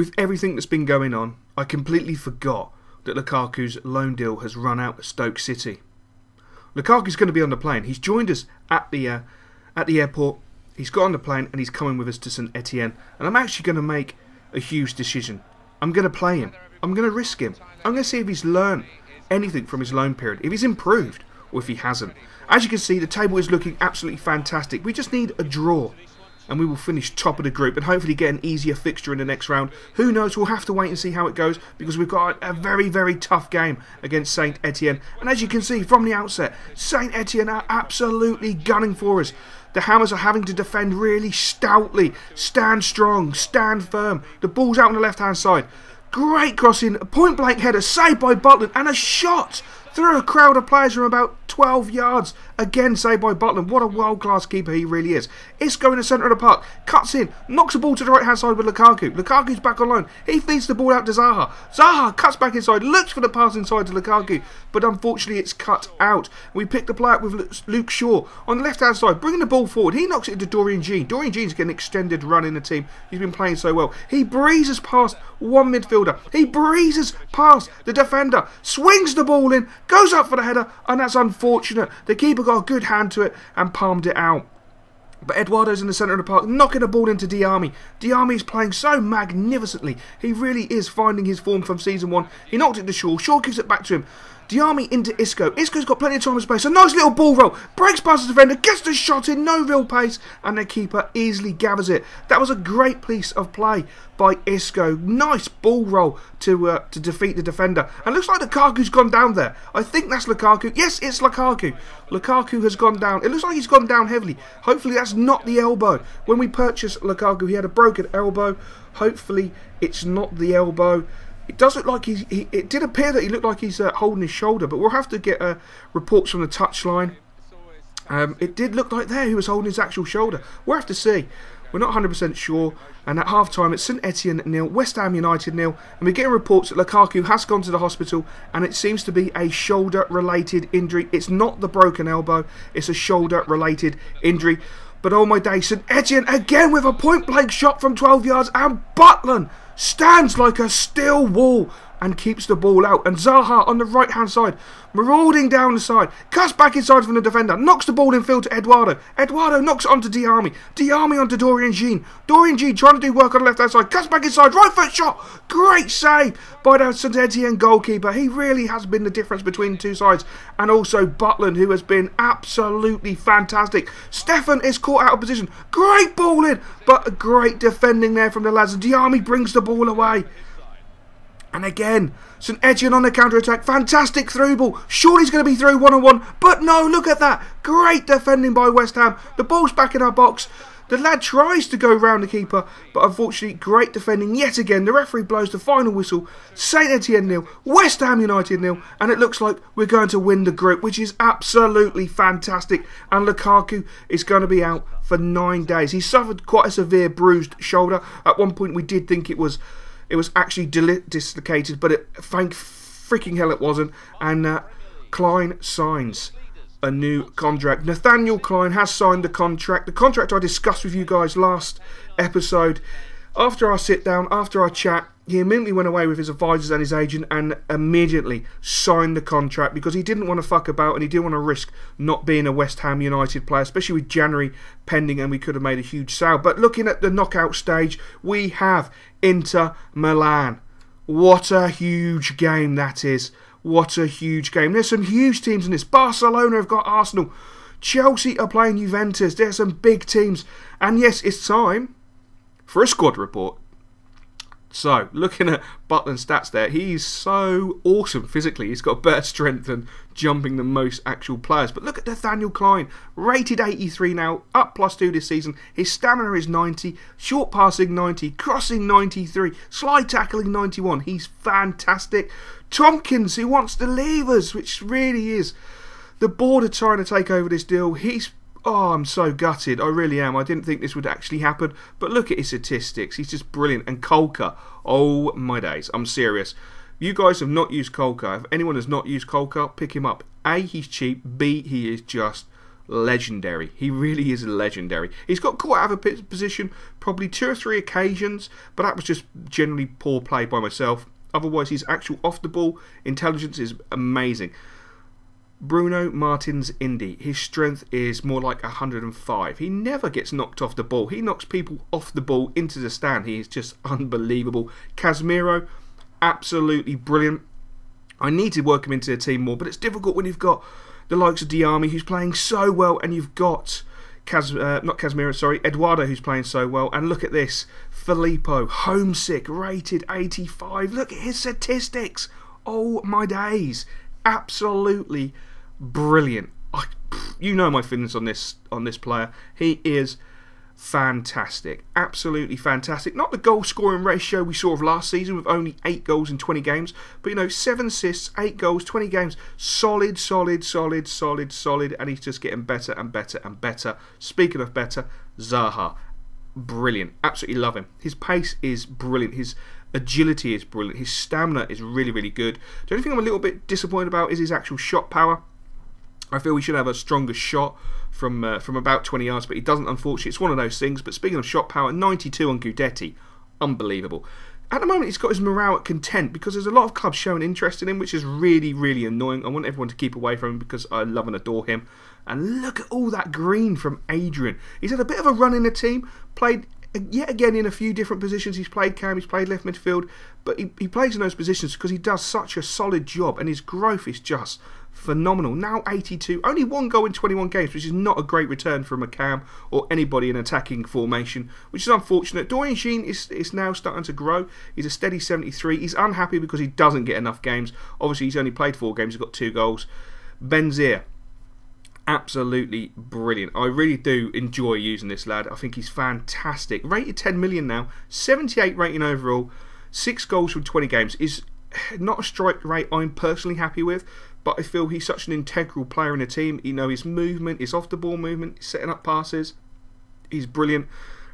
With everything that's been going on, I completely forgot that Lukaku's loan deal has run out at Stoke City. Lukaku's going to be on the plane. He's joined us at the airport. He's got on the plane and he's coming with us to St Etienne. And I'm actually going to make a huge decision. I'm going to play him. I'm going to risk him. I'm going to see if he's learned anything from his loan period, if he's improved or if he hasn't. As you can see, the table is looking absolutely fantastic. We just need a draw and we will finish top of the group and hopefully get an easier fixture in the next round. Who knows, we'll have to wait and see how it goes, because we've got a very, very tough game against St Etienne. And as you can see from the outset, St Etienne are absolutely gunning for us. The Hammers are having to defend really stoutly, stand strong, stand firm. The ball's out on the left-hand side. Great crossing, a point-blank header, saved by Butland, and a shot through a crowd of players from about 12 yards. Again, saved by Butland. What a world-class keeper he really is. Isco in the centre of the park, cuts in, knocks the ball to the right-hand side with Lukaku. Lukaku's back on loan. He feeds the ball out to Zaha. Zaha cuts back inside, looks for the pass inside to Lukaku, but unfortunately it's cut out. We pick the play up with Luke Shaw on the left-hand side, bringing the ball forward. He knocks it into Dorian Jean. Dorian Jean's getting an extended run in the team. He's been playing so well. He breezes past one midfielder. He breezes past the defender, swings the ball in, goes up for the header, and that's unfortunate. The keeper got a good hand to it and palmed it out. But Eduardo's in the centre of the park, knocking the ball into Diame. Diame is playing so magnificently. He really is finding his form from season 1. He knocked it to Shaw. Shaw gives it back to him. Diame into Isco. Isco's got plenty of time and space. A nice little ball roll. Breaks past the defender. Gets the shot in. No real pace. And the keeper easily gathers it. That was a great piece of play by Isco. Nice ball roll to defeat the defender. And looks like Lukaku's gone down there. I think that's Lukaku. Yes, it's Lukaku. Lukaku has gone down. It looks like he's gone down heavily. Hopefully that's not the elbow. When we purchased Lukaku, he had a broken elbow. Hopefully it's not the elbow. It does look like it did appear that he looked like he's holding his shoulder, but we'll have to get reports from the touchline. It did look like there he was holding his actual shoulder. We'll have to see. We're not 100% sure. And at half-time, it's St Etienne 0, West Ham United 0. And we're getting reports that Lukaku has gone to the hospital, and it seems to be a shoulder-related injury. It's not the broken elbow. It's a shoulder-related injury. But oh my days, St Etienne again with a point-blank shot from 12 yards, and Butland stands like a steel wall and keeps the ball out. And Zaha on the right-hand side, marauding down the side, cuts back inside from the defender, knocks the ball in field to Eduardo. Eduardo knocks it onto Diame. Diame onto Dorian Jean. Dorian Jean trying to do work on the left-hand side, cuts back inside, right foot shot. Great save by the St Etienne goalkeeper. He really has been the difference between the two sides. And also Butland, who has been absolutely fantastic. Stefan is caught out of position. Great ball in, but great defending there from the lads. And Diame brings the ball away. And again, St Etienne on the counter-attack. Fantastic through ball. Surely he's going to be through one-on-one. But no, look at that. Great defending by West Ham. The ball's back in our box. The lad tries to go round the keeper, but unfortunately, great defending yet again. The referee blows the final whistle. St Etienne 0, West Ham United 0, and it looks like we're going to win the group, which is absolutely fantastic. And Lukaku is going to be out for 9 days. He suffered quite a severe bruised shoulder. At one point, we did think it was actually dislocated, but thank freaking hell it wasn't. And Klein signs a new contract. Nathaniel Klein has signed the contract. The contract I discussed with you guys last episode. After our sit down, after our chat, he immediately went away with his advisors and his agent and immediately signed the contract because he didn't want to fuck about and he didn't want to risk not being a West Ham United player, especially with January pending, and we could have made a huge sale. But looking at the knockout stage, we have Inter Milan. What a huge game that is. What a huge game. There's some huge teams in this. Barcelona have got Arsenal. Chelsea are playing Juventus. There's some big teams. And yes, it's time for a squad report. So, looking at Butland's stats there, he's so awesome physically. He's got better strength and jumping than most actual players. But look at Nathaniel Klein, rated 83 now, up +2 this season. His stamina is 90, short passing 90, crossing 93, slide tackling 91. He's fantastic. Tompkins, who wants to leave us, which really is the board are trying to take over this deal. Oh, I'm so gutted. I really am. I didn't think this would actually happen. But look at his statistics. He's just brilliant. And Kolka. Oh, my days. I'm serious. You guys have not used Kolka. If anyone has not used Kolka, pick him up. A, he's cheap. B, he is just legendary. He really is legendary. He's got caught out of a position probably 2 or 3 occasions, but that was just generally poor play by myself. Otherwise, his actual off-the-ball intelligence is amazing. Bruno Martins Indy, his strength is more like 105. He never gets knocked off the ball. He knocks people off the ball into the stand. He is just unbelievable. Casemiro, absolutely brilliant. I need to work him into the team more, but it's difficult when you've got the likes of Diarmi, who's playing so well, and you've got Eduardo, who's playing so well. And look at this, Filippo, homesick, rated 85. Look at his statistics. Oh my days, absolutely brilliant. You know my feelings on this player. He is fantastic, absolutely fantastic. Not the goal scoring ratio we saw of last season with only 8 goals in 20 games, but you know, 7 assists, 8 goals, 20 games. Solid, and he's just getting better and better and better. Speaking of better, Zaha, brilliant, absolutely love him. His pace is brilliant, his agility is brilliant, his stamina is really good. The only thing I'm a little bit disappointed about is his actual shot power. I feel we should have a stronger shot from about 20 yards, but he doesn't, unfortunately. It's one of those things. But speaking of shot power, 92 on Gudetti, unbelievable. At the moment, he's got his morale at content because there's a lot of clubs showing interest in him, which is really annoying. I want everyone to keep away from him because I love and adore him. And look at all that green from Adrian. He's had a bit of a run in the team, played yet again in a few different positions. He's played cam, he's played left midfield, but he plays in those positions because he does such a solid job, and his growth is just phenomenal. Now 82, only 1 goal in 21 games, which is not a great return from a cam or anybody in attacking formation, which is unfortunate. Dorian Sheen is now starting to grow. He's a steady 73. He's unhappy because he doesn't get enough games. Obviously, he's only played 4 games. He's got 2 goals. Benzir, absolutely brilliant. I really do enjoy using this lad. I think he's fantastic. Rated 10 million now, 78 rating overall, 6 goals from 20 games. Is not a strike rate I'm personally happy with, but I feel he's such an integral player in the team. You know, his movement, his off the ball movement, his setting up passes, he's brilliant.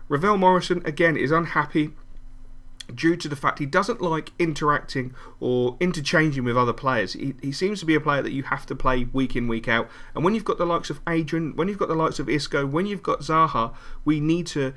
Ravel Morrison again is unhappy due to the fact he doesn't like interacting or interchanging with other players. He seems to be a player that you have to play week in, week out. And when you've got the likes of Adrian, when you've got the likes of Isco, when you've got Zaha, we need to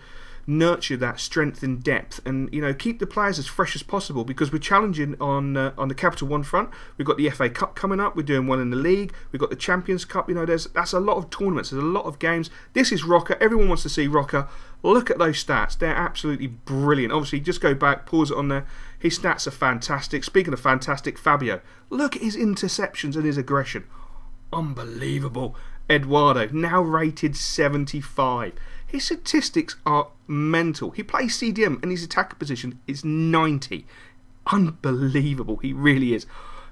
nurture that strength and depth, and you know, keep the players as fresh as possible, because we're challenging on the Capital One front. We've got the FA Cup coming up, we're doing one in the league, we've got the Champions Cup. You know, that's a lot of tournaments, there's a lot of games. This is Rocker, everyone wants to see Rocker. Look at those stats, they're absolutely brilliant. Obviously, just go back, pause it on there. His stats are fantastic. Speaking of fantastic, Fabio, look at his interceptions and his aggression, unbelievable. Eduardo, now rated 75. His statistics are mental. He plays CDM and his attacker position is 90. Unbelievable. He really is.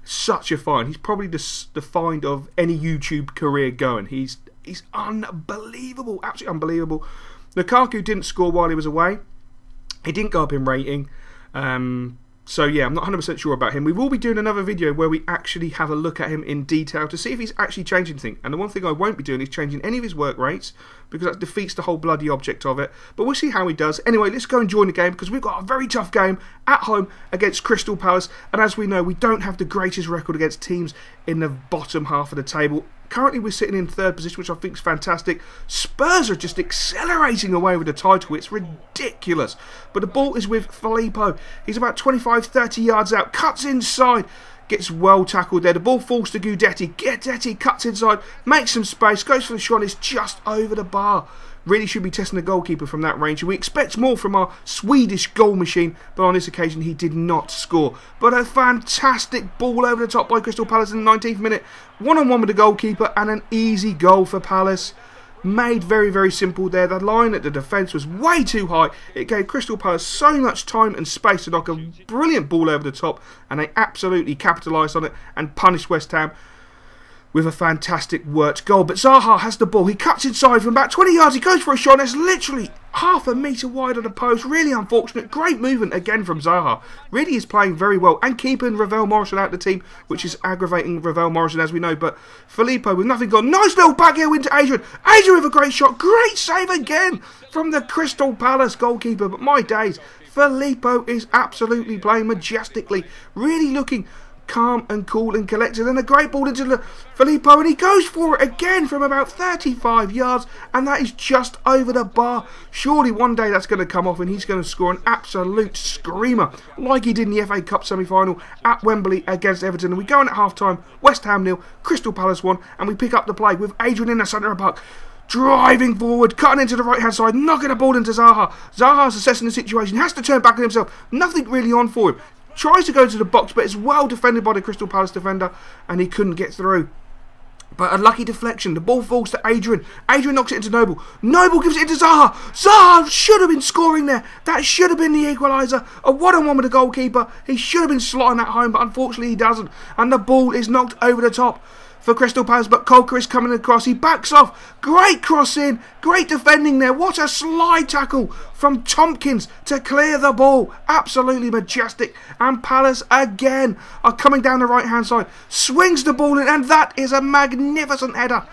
Such a find. He's probably the find of any YouTube career going. He's unbelievable. Absolutely unbelievable. Lukaku didn't score while he was away. He didn't go up in rating. So yeah, I'm not 100% sure about him. We will be doing another video where we actually have a look at him in detail to see if he's actually changing anything. And the one thing I won't be doing is changing any of his work rates, because that defeats the whole bloody object of it. But we'll see how he does. Anyway, let's go and join the game, because we've got a very tough game at home against Crystal Palace. And as we know, we don't have the greatest record against teams in the bottom half of the table. Currently, we're sitting in 3rd position, which I think is fantastic. Spurs are just accelerating away with the title. It's ridiculous. But the ball is with Filippo. He's about 25-30 yards out. Cuts inside. Gets well tackled there. The ball falls to Gudetti. Gudetti cuts inside. Makes some space. Goes for the shot. It's just over the bar. Really should be testing the goalkeeper from that range. And we expect more from our Swedish goal machine. But on this occasion, he did not score. But a fantastic ball over the top by Crystal Palace in the 19th minute. 1-on-1 with the goalkeeper. And an easy goal for Palace. Made very simple there. The line at the defence was way too high. It gave Crystal Palace so much time and space to knock a brilliant ball over the top. And they absolutely capitalised on it and punished West Ham with a fantastic worked goal. But Zaha has the ball. He cuts inside from about 20 yards. He goes for a shot. It's literally half a metre wide of the post. Really unfortunate. Great movement again from Zaha. Really is playing very well. And keeping Ravel Morrison out of the team, which is aggravating Ravel Morrison, as we know. But Filippo with nothing gone. Nice little back heel into Adrian. Adrian with a great shot. Great save again from the Crystal Palace goalkeeper. But my days, Filippo is absolutely playing majestically. Really looking calm and cool and collected, and a great ball into Filippo, and he goes for it again from about 35 yards, and that is just over the bar. Surely one day that's going to come off and he's going to score an absolute screamer like he did in the FA Cup semi-final at Wembley against Everton. And we go in at half-time, West Ham 0, Crystal Palace 1, and we pick up the play with Adrian in the centre of the park, driving forward, cutting into the right-hand side, knocking the ball into Zaha. Zaha's assessing the situation, has to turn back on himself. Nothing really on for him. Tries to go to the box, but it's well defended by the Crystal Palace defender, and he couldn't get through. But a lucky deflection. The ball falls to Adrian. Adrian knocks it into Noble. Noble gives it into Zaha. Zaha should have been scoring there. That should have been the equaliser. A one-on-one with the goalkeeper. He should have been slotting that home, but unfortunately he doesn't. And the ball is knocked over the top for Crystal Palace, but Kolka is coming across. He backs off. Great cross in. Great defending there. What a slide tackle from Tompkins to clear the ball. Absolutely majestic. And Palace again are coming down the right-hand side. Swings the ball in, and that is a magnificent header.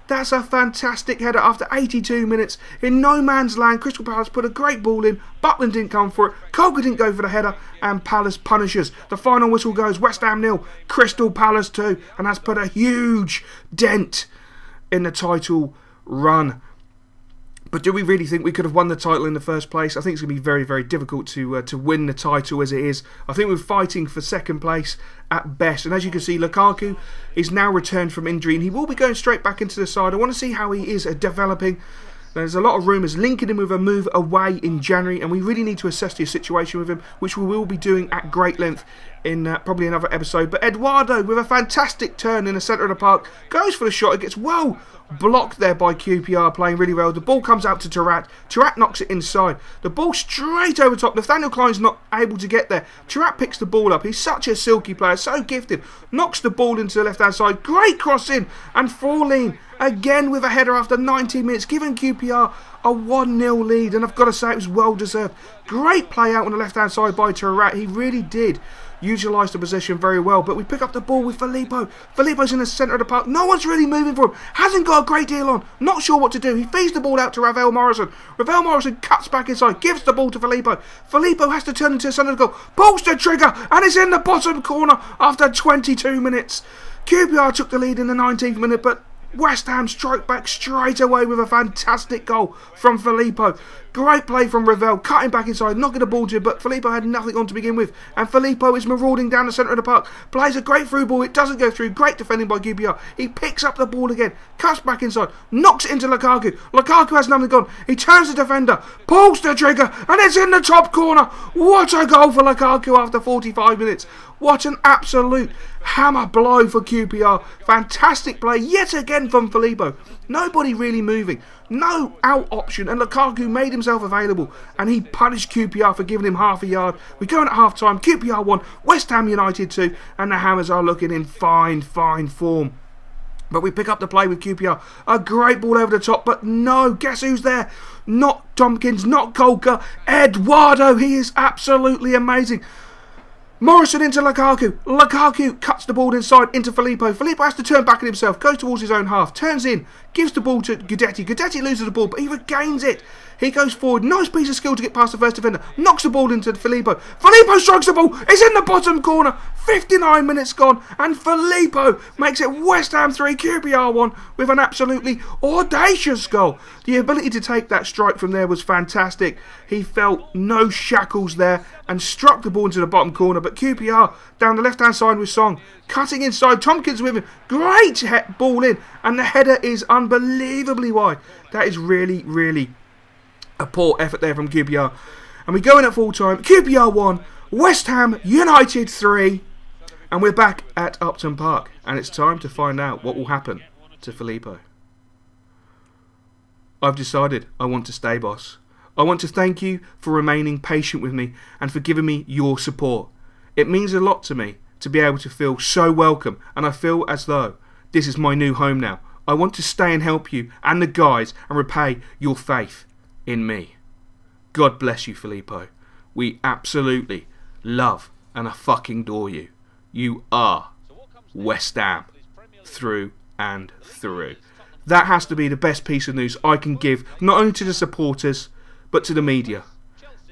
That's a fantastic header after 82 minutes. In no man's land, Crystal Palace put a great ball in. Butland didn't come for it. Kolka didn't go for the header. And Palace punishes. The final whistle goes. West Ham 0, Crystal Palace 2. And that's put a huge dent in the title run. But do we really think we could have won the title in the first place? I think it's going to be very, very difficult to win the title as it is. I think we're fighting for second place at best. And as you can see, Lukaku is now returned from injury, and he will be going straight back into the side. I want to see how he is developing. There's a lot of rumours linking him with a move away in January, and we really need to assess the situation with him, which we will be doing at great length in probably another episode. But Eduardo, with a fantastic turn in the centre of the park, goes for the shot. It gets well blocked there by QPR, playing really well. The ball comes out to Tarat. Tarat knocks it inside. The ball straight over top. Nathaniel Klein's not able to get there. Tarat picks the ball up. He's such a silky player, so gifted. Knocks the ball into the left-hand side. Great cross in. And Forleen again with a header after 19 minutes, giving QPR a 1-0 lead. And I've got to say, it was well deserved. Great play out on the left-hand side by Tarat. He really did utilised the possession very well, but we pick up the ball with Filippo. Filippo's in the centre of the park. No one's really moving for him. Hasn't got a great deal on. Not sure what to do. He feeds the ball out to Ravel Morrison. Ravel Morrison cuts back inside, gives the ball to Filippo. Filippo has to turn into the centre of the goal. Pulls the trigger, and it's in the bottom corner after 22 minutes. QPR took the lead in the 19th minute, but West Ham strike back straight away with a fantastic goal from Filippo. Great play from Ravel, cutting back inside, knocking the ball to him, but Filippo had nothing on to begin with. And Filippo is marauding down the centre of the park, plays a great through ball, it doesn't go through, great defending by QPR. He picks up the ball again, cuts back inside, knocks it into Lukaku. Lukaku has nothing gone, he turns the defender, pulls the trigger, and it's in the top corner. What a goal for Lukaku after 45 minutes. What an absolute hammer blow for QPR. Fantastic play yet again from Filippo. Nobody really moving. No out option, and Lukaku made himself available, and he punished QPR for giving him half a yard. We go in at half time. QPR 1, West Ham United 2, and the Hammers are looking in fine form. But we pick up the play with QPR. A great ball over the top, but no, guess who's there? Not Tompkins, not Kolka, Eduardo. He is absolutely amazing. Morrison into Lukaku. Lukaku cuts the ball inside into Filippo. Filippo has to turn back on himself, goes towards his own half, turns in, gives the ball to Guidetti. Guidetti loses the ball, but he regains it. He goes forward. Nice piece of skill to get past the first defender. Knocks the ball into Filippo. Filippo strikes the ball. It's in the bottom corner. 59 minutes gone, and Filippo makes it West Ham 3, QPR 1 with an absolutely audacious goal. The ability to take that strike from there was fantastic. He felt no shackles there and struck the ball into the bottom corner, but QPR down the left-hand side with Song, cutting inside, Tompkins with him, great ball in, and the header is unbelievably wide. That is really a poor effort there from QPR. And we go in at full time. QPR 1, West Ham United 3, and we're back at Upton Park, and it's time to find out what will happen to Filippo. I've decided I want to stay, boss. I want to thank you for remaining patient with me and for giving me your support. It means a lot to me to be able to feel so welcome, and I feel as though this is my new home now. I want to stay and help you and the guys and repay your faith in me. God bless you, Filippo. We absolutely love and I fucking adore you. You are West Ham through and through. That has to be the best piece of news I can give, not only to the supporters but to the media.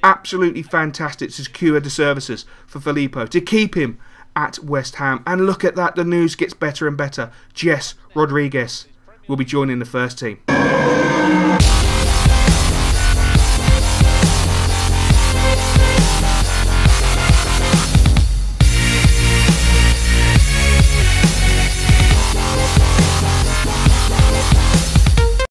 Absolutely fantastic to secure the services for Filippo, to keep him at West Ham. And look at that, the news gets better and better. Jess Rodriguez will be joining the first team.